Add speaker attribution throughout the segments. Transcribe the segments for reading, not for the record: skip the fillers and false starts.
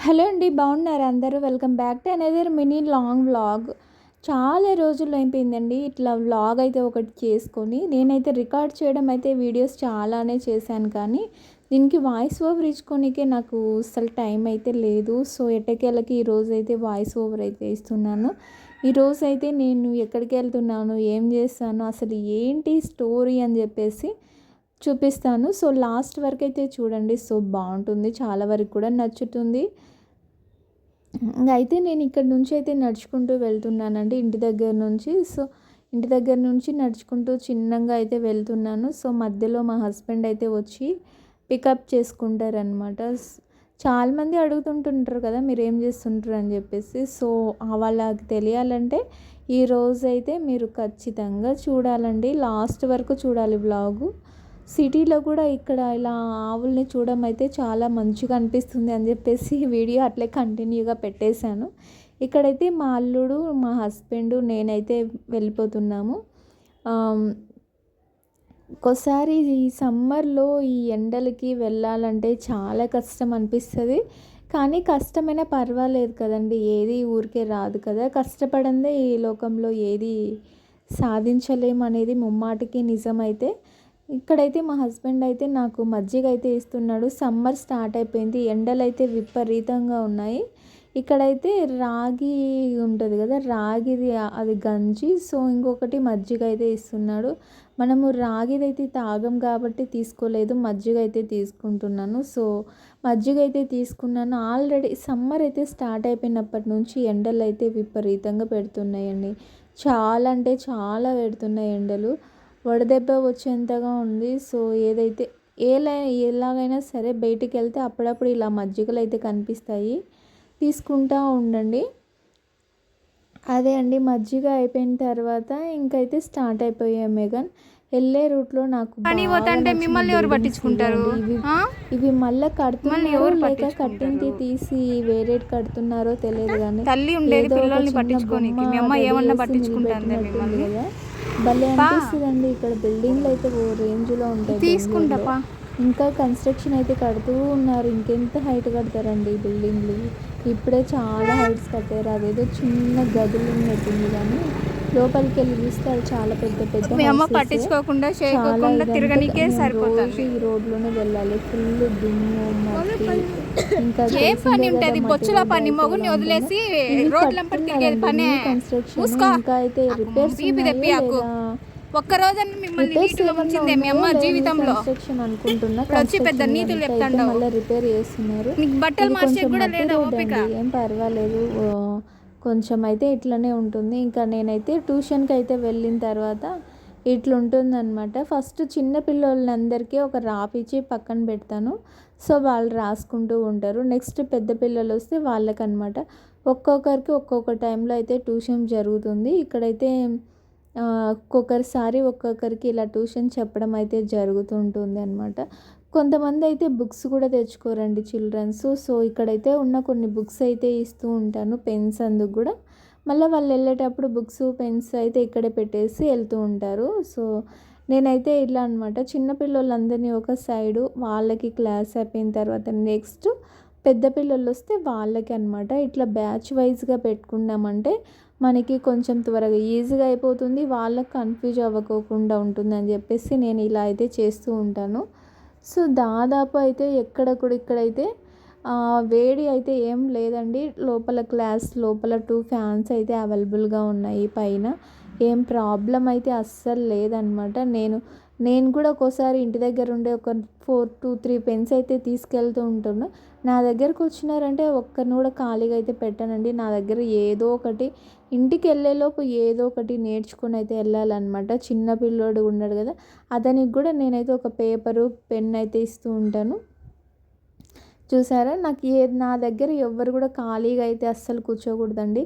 Speaker 1: Hello అండి, బాగున్నారా అందరూ? Welcome back to another mini long vlog. చాలా రోజులు అయిపోయిందండి ఇట్లా వ్లాగ్ అయితే ఒకటి చేసుకొని. నేనైతే రికార్డ్ చేయడం అయితే వీడియోస్ చాలానే చేశాను, కానీ దీనికి వాయిస్ ఓవర్ ఇచ్చుకోనికే నాకు అసలు టైం అయితే లేదు. సో ఎట్టకేలకి ఈరోజు అయితే వాయిస్ ఓవర్ అయితే ఇస్తున్నాను. ఈరోజు అయితే నేను ఎక్కడికి వెళ్తున్నాను, ఏం చేస్తాను, అసలు ఏంటి స్టోరీ అని చెప్పేసి చూపిస్తాను. సో లాస్ట్ వరకు అయితే చూడండి. సో బాగుంటుంది, చాలా వరకు కూడా నచ్చుతుంది. అయితే నేను ఇక్కడ నుంచి అయితే నడుచుకుంటూ వెళ్తున్నానండి, ఇంటి దగ్గర నుంచి. సో ఇంటి దగ్గర నుంచి నడుచుకుంటూ చిన్నగా అయితే వెళ్తున్నాను. సో మధ్యలో మా హస్బెండ్ అయితే వచ్చి పికప్ చేసుకుంటారనమాట. చాలామంది అడుగుతుంటుంటారు కదా, మీరు ఏం చేస్తుంటారు అని చెప్పేసి. సో వాళ్ళకి తెలియాలంటే ఈరోజు అయితే మీరు ఖచ్చితంగా చూడాలండి, లాస్ట్ వరకు చూడాలి వ్లాగు. సిటీలో కూడా ఇక్కడ ఇలా ఆవుల్ని చూడడం అయితే చాలా మంచిగా అనిపిస్తుంది అని చెప్పేసి వీడియో అట్లే కంటిన్యూగా పెట్టేశాను. ఇక్కడైతే మా అల్లుడు, మా హస్బెండ్, నేనైతే వెళ్ళిపోతున్నాము. ఒక్కోసారి ఈ సమ్మర్లో ఈ ఎండలకి వెళ్ళాలంటే చాలా కష్టం అనిపిస్తుంది, కానీ కష్టమైనా పర్వాలేదు కదండి, ఏది ఊరికే రాదు కదా. కష్టపడందే ఈ లోకంలో ఏది సాధించలేము అనేది ముమ్మాటికి నిజమైతే. ఇక్కడైతే మా హస్బెండ్ అయితే నాకు మజ్జిగ అయితే ఇస్తున్నాడు. సమ్మర్ స్టార్ట్ అయిపోయింది, ఎండలు అయితే విపరీతంగా ఉన్నాయి. ఇక్కడైతే రాగి ఉంటుంది కదా, రాగిది అది గంజి. సో ఇంకొకటి మజ్జిగ అయితే ఇస్తున్నాడు. మనము రాగిది అయితే తాగం కాబట్టి తీసుకోలేదు, మజ్జిగ అయితే తీసుకుంటున్నాను. సో మజ్జిగ అయితే తీసుకున్నాను. ఆల్రెడీ సమ్మర్ అయితే స్టార్ట్ అయిపోయినప్పటి నుంచి ఎండలు అయితే విపరీతంగా పెడుతున్నాయండి. చాలా అంటే చాలా పెడుతున్నాయి ఎండలు, వడదెబ్బ వచ్చేంతగా ఉంది. సో ఏదైతే ఎలాగైనా సరే బయటికి వెళ్తే అప్పుడప్పుడు ఇలా మజ్జిగలు అయితే కనిపిస్తాయి, తీసుకుంటూ ఉండండి. అదే అండి, మజ్జిగ అయిపోయిన తర్వాత ఇంకైతే స్టార్ట్ అయిపోయాం మెగన్. వెళ్ళే రూట్లో నాకు
Speaker 2: మిమ్మల్ని ఎవరు పట్టించుకుంటారు?
Speaker 1: ఇవి మళ్ళీ కడుతున్నారో లేక కట్టింది తీసి వేరే కడుతున్నారో తెలియదు, కానీ
Speaker 2: తల్లి ఉండేది పిల్లల్ని పట్టించుకోనికి, మీ అమ్మ ఏమన్నా పట్టించుకుంటుంది
Speaker 1: కదా. భలే అనిపిస్తుందండి. ఇక్కడ బిల్డింగ్లు అయితే ఓ రేంజ్లో ఉంటాయి.
Speaker 2: తీసుకుంటా,
Speaker 1: ఇంకా కన్స్ట్రక్షన్ అయితే కడుతూ ఉన్నారు. ఇంకెంత హైట్ కడతారండి ఈ బిల్డింగ్లు. ఇప్పుడే చాలా హైట్స్ కట్టారు. అదేదో చిన్న గదులు ఉన్నట్టుంది, కానీ లోపలికి వెళ్ళి చూస్తే అది చాలా పెద్ద పెద్ద.
Speaker 2: పట్టించుకోకుండా తిరగనికే సరిపోతుంది.
Speaker 1: ఈ రోడ్లోనే వెళ్ళాలి, ఫుల్ దుమ్ము మట్టి. ఇంకా కన్స్ట్రక్షన్ ఇంకా అయితే రిపేర్స్
Speaker 2: ఒక్క రోజు జీవితంలో
Speaker 1: అనుకుంటున్నా మళ్ళీ రిపేర్ చేస్తున్నారు.
Speaker 2: బట్టలు మార్చే కూడా లేదా ఓపిక,
Speaker 1: ఏం పర్వాలేదు, కొంచెం అయితే ఇట్లనే ఉంటుంది. ఇంకా నేనైతే ట్యూషన్కి అయితే వెళ్ళిన తర్వాత ఇట్లుంటుందన్నమాట. ఫస్ట్ చిన్న పిల్లలందరికీ ఒక రాపిచ్చి పక్కన పెడతాను. సో వాళ్ళు రాసుకుంటూ ఉంటారు. నెక్స్ట్ పెద్ద పిల్లలు వస్తే వాళ్ళకనమాట ఒక్కొక్కరికి ఒక్కొక్క టైంలో అయితే ట్యూషన్ జరుగుతుంది. ఇక్కడైతే ఒక్కొక్కరికి ఇలా ట్యూషన్ చెప్పడం అయితే జరుగుతుంటుంది అనమాట. కొంతమంది అయితే బుక్స్ కూడా తెచ్చుకోరండి చిల్డ్రన్స్. సో ఇక్కడైతే ఉన్న కొన్ని బుక్స్ అయితే ఇస్తూ ఉంటాను, పెన్స్ అందుకు కూడా. మళ్ళీ వాళ్ళు వెళ్ళేటప్పుడు బుక్స్ పెన్స్ అయితే ఇక్కడే పెట్టేసి వెళ్తూ ఉంటారు. సో నేనైతే ఇట్లా అనమాట, చిన్నపిల్లలందరినీ ఒక సైడు, వాళ్ళకి క్లాస్ అయిపోయిన తర్వాత నెక్స్ట్ పెద్ద పిల్లలు వస్తే వాళ్ళకి అనమాట. ఇట్లా బ్యాచ్ వైజ్గా పెట్టుకున్నామంటే మనకి కొంచెం త్వరగా ఈజీగా అయిపోతుంది, వాళ్ళకి కన్ఫ్యూజ్ అవ్వకోకుండా ఉంటుందని చెప్పేసి నేను ఇలా అయితే చేస్తూ ఉంటాను. సో దాదాపు అయితే ఇక్కడైతే వేడి అయితే ఏం లేదండి. లోపల క్లాస్ లోపల 2 ఫ్యాన్స్ అయితే అవైలబుల్గా ఉన్నాయి పైన. ఏం ప్రాబ్లం అయితే అస్సలు లేదనమాట. నేను కూడా ఒక్కోసారి ఇంటి దగ్గర ఉండే ఒక 4-3 పెన్స్ అయితే తీసుకెళ్తూ ఉంటున్నా. నా దగ్గరకు వచ్చినారంటే ఒక్కరిని కూడా ఖాళీగా అయితే పెట్టానండి. నా దగ్గర ఏదో ఒకటి, ఇంటికి వెళ్ళేలోపు ఏదో ఒకటి నేర్చుకుని అయితే వెళ్ళాలన్నమాట. చిన్న పిల్లోడు ఉన్నాడు కదా, అతనికి కూడా నేనైతే ఒక పేపరు పెన్ అయితే ఇస్తూ ఉంటాను. చూసారా, నా దగ్గర ఎవ్వరు కూడా ఖాళీగా అయితే అస్సలు కూర్చోకూడదండి.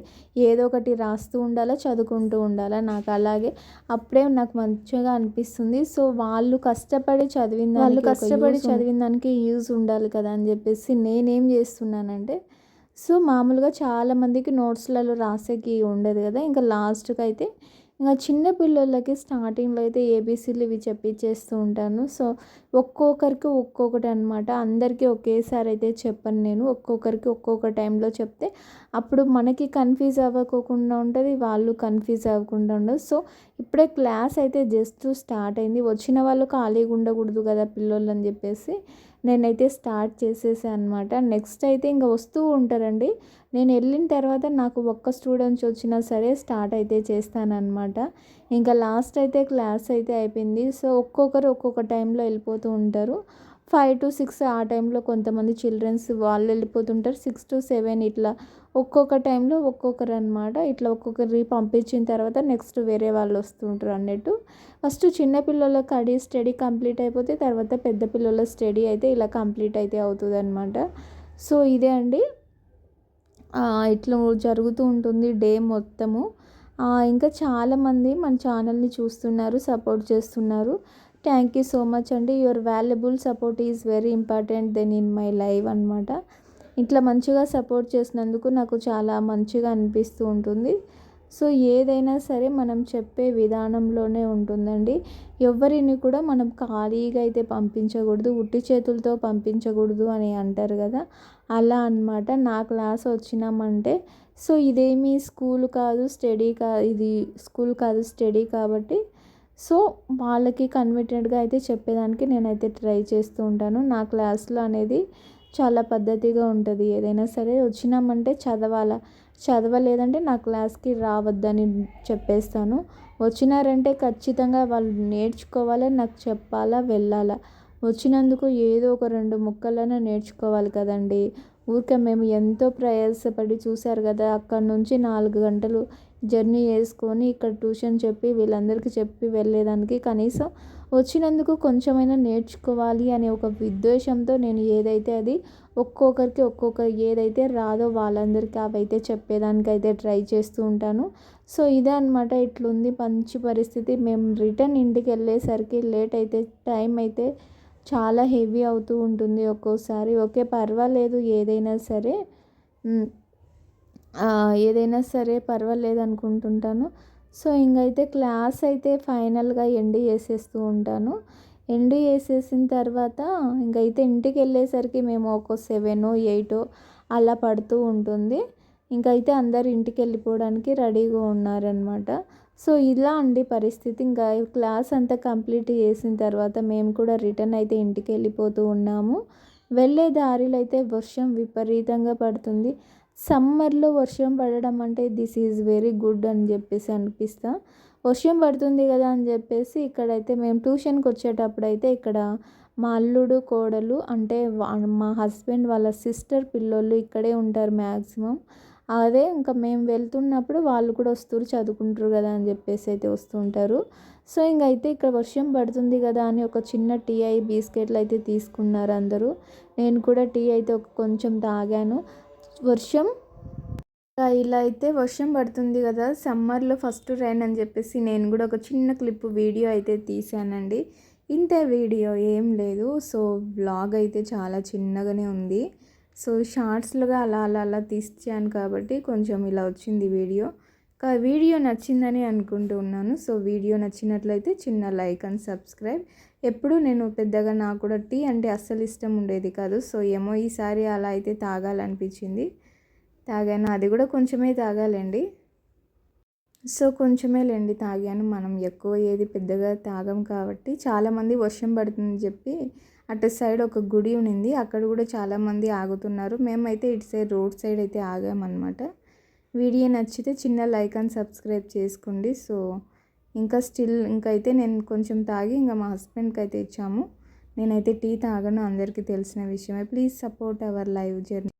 Speaker 1: ఏదో ఒకటి రాస్తూ ఉండాలా, చదువుకుంటూ ఉండాలా. నాకు అలాగే అప్పుడే నాకు మంచిగా అనిపిస్తుంది. సో వాళ్ళు కష్టపడి చదివిన దానికి యూజ్ ఉండాలి కదా అని చెప్పేసి నేనేం చేస్తున్నానంటే, సో మామూలుగా చాలామందికి నోట్స్లలో రాసేకి ఉండదు కదా, ఇంకా లాస్ట్కి అయితే ఇంకా చిన్న పిల్లలకి స్టార్టింగ్లో అయితే ఏబీసీలు ఇవి చెప్పించేస్తూ ఉంటాను. సో ఒక్కొక్కరికి ఒక్కొక్కటి అనమాట. అందరికీ ఒకేసారి అయితే చెప్పను నేను. ఒక్కొక్కరికి ఒక్కొక్క టైంలో చెప్తే అప్పుడు మనకి కన్ఫ్యూజ్ అవ్వకోకుండా ఉంటుంది, వాళ్ళు కన్ఫ్యూజ్ అవ్వకుండా ఉండదు. సో ఇప్పుడే క్లాస్ అయితే జస్ట్ స్టార్ట్ అయింది. వచ్చిన వాళ్ళు ఖాళీగా ఉండకూడదు కదా పిల్లోళ్ళు అని చెప్పేసి నేనైతే స్టార్ట్ చేసేసాను అనమాట. నెక్స్ట్ అయితే ఇంకా వస్తూ ఉంటారండి. నేను వెళ్ళిన తర్వాత నాకు ఒక్క స్టూడెంట్స్ వచ్చినా సరే స్టార్ట్ అయితే చేస్తానన్నమాట. ఇంకా లాస్ట్ అయితే క్లాస్ అయితే అయిపోయింది. సో ఒక్కొక్కరు ఒక్కొక్క టైంలో వెళ్ళిపోతూ ఉంటారు. 5-6 ఆ టైంలో కొంతమంది చిల్డ్రన్స్ వాళ్ళు వెళ్ళిపోతుంటారు. 6-7 ఇట్లా ఒక్కొక్క టైంలో ఒక్కొక్కరు అనమాట. ఇట్లా ఒక్కొక్కరి పంపించిన తర్వాత నెక్స్ట్ వేరే వాళ్ళు వస్తుంటారు అన్నట్టు. ఫస్ట్ చిన్న పిల్లల స్టడీ కంప్లీట్ అయిపోతే తర్వాత పెద్ద పిల్లల స్టడీ అయితే ఇలా కంప్లీట్ అయితే అవుతుంది అనమాట. సో ఇదే అండి, ఇట్లా జరుగుతూ ఉంటుంది డే మొత్తము. ఇంకా చాలామంది మన ఛానల్ని చూస్తున్నారు, సపోర్ట్ చేస్తున్నారు. థ్యాంక్ యూ సో మచ్ అండి. Your valuable support is very important then in my life అనమాట. ఇట్లా మంచిగా సపోర్ట్ చేసినందుకు నాకు చాలా మంచిగా అనిపిస్తూ ఉంటుంది. సో ఏదైనా సరే మనం చెప్పే విధానంలోనే ఉంటుందండి. ఎవరిని కూడా మనం ఖాళీగా అయితే పంపించకూడదు, ఉట్టి చేతులతో పంపించకూడదు అని అంటారు కదా, అలా అనమాట. నా క్లాస్ వచ్చినామంటే సో ఇదేమీ స్కూల్ కాదు స్టడీ ఇది స్కూల్ కాదు స్టడీ కాబట్టి సో వాళ్ళకి కన్వీనియంట్గా అయితే చెప్పేదానికి నేనైతే ట్రై చేస్తూ ఉంటాను. నా క్లాస్లో అనేది చాలా పద్ధతిగా ఉంటుంది. ఏదైనా సరే వచ్చినామంటే చదవాలా, చదవలేదంటే నా క్లాస్కి రావద్దని చెప్పేస్తాను. వచ్చినారంటే ఖచ్చితంగా వాళ్ళు నేర్చుకోవాలి, నాకు చెప్పాలా, వెళ్ళాలా. వచ్చినందుకు ఏదో ఒక 2 ముక్కలైనా నేర్చుకోవాలి కదండి. ఊరికే మేము ఎంతో ప్రయాసపడి చూశారు కదా, అక్కడి నుంచి 4 గంటలు జర్నీ చేసుకొని ఇక్కడ ట్యూషన్ చెప్పి వీళ్ళందరికీ చెప్పి వెళ్ళేదానికి కనీసం వచ్చినందుకు కొంచెమైనా నేర్చుకోవాలి అనే ఒక ఉద్దేశంతో నేను ఏదైతే అది ఒక్కొక్కరికి ఏదైతే రాదో వాళ్ళందరికీ అవైతే చెప్పేదానికైతే ట్రై చేస్తూ ఉంటాను. సో ఇదే అనమాట, ఇట్లుంది మంచి పరిస్థితి. మేము రిటర్న్ ఇంటికి వెళ్ళేసరికి లేట్ అయితే టైం అయితే చాలా హెవీ అవుతూ ఉంటుంది ఒక్కోసారి. ఓకే పర్వాలేదు, ఏదైనా సరే పర్వాలేదు అనుకుంటుంటాను. సో ఇంకైతే క్లాస్ అయితే ఫైనల్గా ఎండ్ చేసేస్తూ ఉంటాను. ఎండ్ చేసేసిన తర్వాత ఇంకైతే ఇంటికి వెళ్ళేసరికి మేము ఒక 7-8 అలా పడుతూ ఉంటుంది. ఇంకైతే అందరు ఇంటికి వెళ్ళిపోవడానికి రెడీగా ఉన్నారనమాట. సో ఇలా అండి పరిస్థితి. ఇంకా క్లాస్ అంతా కంప్లీట్ చేసిన తర్వాత మేము కూడా రిటర్న్ అయితే ఇంటికి వెళ్ళిపోతూ ఉన్నాము. వెళ్ళే దారిలో అయితే వర్షం విపరీతంగా పడుతుంది. సమ్మర్లో వర్షం పడడం అంటే దిస్ ఈజ్ వెరీ గుడ్ అని చెప్పేసి అనిపిస్తా. వర్షం పడుతుంది కదా అని చెప్పేసి ఇక్కడైతే మేము ట్యూషన్కి వచ్చేటప్పుడు అయితే ఇక్కడ మా అల్లుడు కోడలు అంటే మా హస్బెండ్ వాళ్ళ సిస్టర్ పిల్లోళ్ళు ఇక్కడే ఉంటారు మ్యాక్సిమం. అదే ఇంకా మేము వెళ్తున్నప్పుడు వాళ్ళు కూడా వస్తారు చదువుకుంటారు కదా అని చెప్పేసి అయితే వస్తుంటారు. సో ఇంకైతే ఇక్కడ వర్షం పడుతుంది కదా అని ఒక చిన్న టీ బిస్కెట్లు అయితే తీసుకున్నారు అందరూ. నేను కూడా టీ అయితే కొంచెం తాగాను. వర్షం ఇలా అయితే వర్షం పడుతుంది కదా, సమ్మర్లో ఫస్ట్ రైన్ అని చెప్పేసి నేను కూడా ఒక చిన్న క్లిప్ వీడియో అయితే తీసానండి. ఇంతే, వీడియో ఏం లేదు. సో వ్లాగ్ అయితే చాలా చిన్నగానే ఉంది. సో షార్ట్స్లుగా అలా తీసాను కాబట్టి కొంచెం ఇలా వచ్చింది వీడియో. వీడియో నచ్చిందని అనుకుంటూ ఉన్నాను. సో వీడియో నచ్చినట్లయితే చిన్న లైక్ అండ్ సబ్స్క్రైబ్. ఎప్పుడు నేను పెద్దగా నాకు కూడా టీ అంటే అస్సలు ఇష్టం ఉండేది కాదు. సో ఏమో ఈసారి అలా అయితే తాగాలనిపించింది, తాగాను. అది కూడా కొంచెమే తాగాలండి. సో కొంచెమే లేండి తాగాను. మనం ఎక్కువ ఏది పెద్దగా తాగం కాబట్టి. చాలామంది వర్షం పడుతుందని చెప్పి అటు సైడ్ ఒక గుడి ఉన్నింది, అక్కడ కూడా చాలామంది ఆగుతున్నారు. మేమైతే ఇటు సైడ్ రోడ్ సైడ్ అయితే ఆగామన్నమాట. వీడియో నచ్చితే చిన్న లైక్ అండ్ సబ్స్క్రైబ్ చేసుకోండి. సో ఇంకైతే నేను కొంచెం తాగి ఇంకా మా హస్బెండ్కి అయితే ఇచ్చాము. నేనైతే టీ తాగను, అందరికీ తెలిసిన విషయమే. Please support our live journey.